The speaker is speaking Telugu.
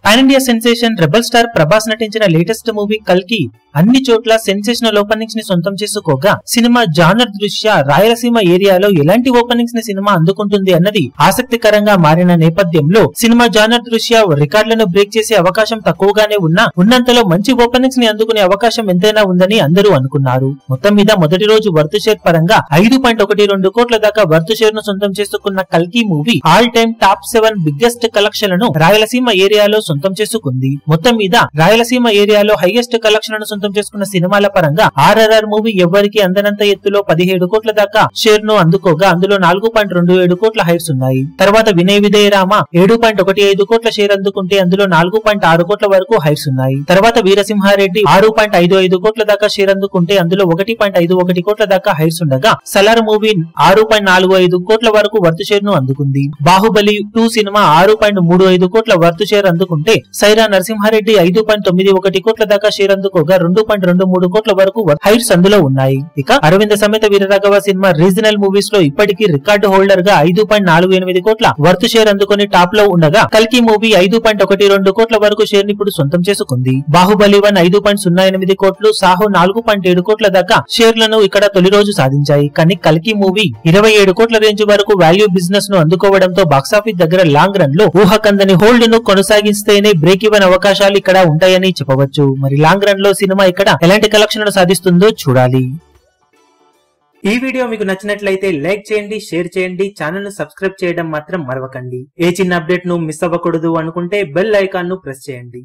Pan India sensation rebel star Prabhas నటించిన లేటెస్ట్ మూవీ కల్కి అన్ని చోట్ల సెన్సేషనల్ ఓపెనింగ్స్ ని సొంతం చేసుకోగా సినిమా జానర్ దృష్ట్యా రాయలసీమ ఏరియాలో ఎలాంటి ఓపెనింగ్స్ ని సినిమా అందుకుంటుంది అన్నది ఆసక్తికరంగా మారిన నేపథ్యంలో సినిమా జానర్ దృష్ట్యా రికార్డులను బ్రేక్ చేసే అవకాశం తక్కువగానే ఉన్నా ఉన్నంతలో మంచి ఓపెనింగ్స్ ని అందుకునే అవకాశం ఎంతైనా ఉందని అందరూ అనుకున్నారు. మొత్తం మీద మొదటి రోజు వర్త్ షేర్ పరంగా 5.12 కోట్ల దాకా వర్త్ షేర్ ను సొంతం చేసుకున్న కల్కి movie all time top 7 biggest కలెక్షన్లను రాయలసీమ ఏరియాలో సొంతం చేసుకుంది. మొత్తం మీద రాయలసీమ ఏరియాలో హైయెస్ట్ కలెక్షన్లను సొంతం చేసుకున్న సినిమాల పరంగా ఆర్ఆర్ఆర్ మూవీ ఎవ్వరికి అందనంత ఎత్తులో 17 కోట్ల దాకా షేర్ ను అందుకోగా అందులో 4.27 కోట్ల హైట్స్ ఉన్నాయి. తర్వాత వినయ విధేయ రామ 7.15 కోట్ల షేర్ అందుకుంటే అందులో 4.6 కోట్ల వరకు హైట్స్ ఉన్నాయి. తర్వాత వీరసింహారెడ్డి 6.55 కోట్ల దాకా షేర్ అందుకుంటే అందులో 1.51 కోట్ల దాకా హైట్స్ ఉండగా సలార్ మూవీ 6.45 కోట్ల వరకు వర్త్ షేర్ ను అందుకుంది. బాహుబలి 2 సినిమా 6.35 కోట్ల వర్త్ షేర్ అందుకుంటే సైరా నరసింహారెడ్డి 5.91 కోట్ల దాకా షేర్ అందుకోగా 2.23 కోట్ల వరకు హైట్స్ అందులో ఉన్నాయి. ఇక Aravinda Sametha Veeraraghava cinema regional movies లో ఇప్పటికీ రికార్డు హోల్డర్ గా 5.48 కోట్ల వర్త్ షేర్ అందుకుని టాప్ లో ఉండగా కల్కి మూవీ 5.12 కోట్ల వరకు షేర్ ని ఇప్పుడు సొంతం చేసుకుంది. బాహుబలి 1 5.08 కోట్లు, సాహో 4.7 కోట్ల దాకా షేర్లను ఇక్కడ తొలి రోజు సాధించాయి. కానీ కల్కి మూవీ 27 కోట్ల రేంజ్ వరకు వాల్యూ బిజినెస్ ను అందుకోవడంతో బాక్సాఫీస్ దగ్గర లాంగ్ రన్ లో ఊహకందని హోల్డ్ ను కొనసాగిస్తేనే బ్రేక్ ఈవెన్ అవకాశాలు ఇక్కడ ఉంటాయని చెప్పవచ్చు. మరి లాంగ్ రన్ లో సినిమా ఇక్కడ ఎలాంటి కలెక్షన్ సాధిస్తుందో చూడాలి. ఈ వీడియో మీకు నచ్చినట్లయితే లైక్ చేయండి, షేర్ చేయండి, ఛానల్ ను సబ్స్క్రైబ్ చేయడం మాత్రం మరవకండి. ఏ చిన్న అప్డేట్ ను మిస్ అవ్వకూడదు అనుకుంటే బెల్ ఐకాన్ ను ప్రెస్ చేయండి.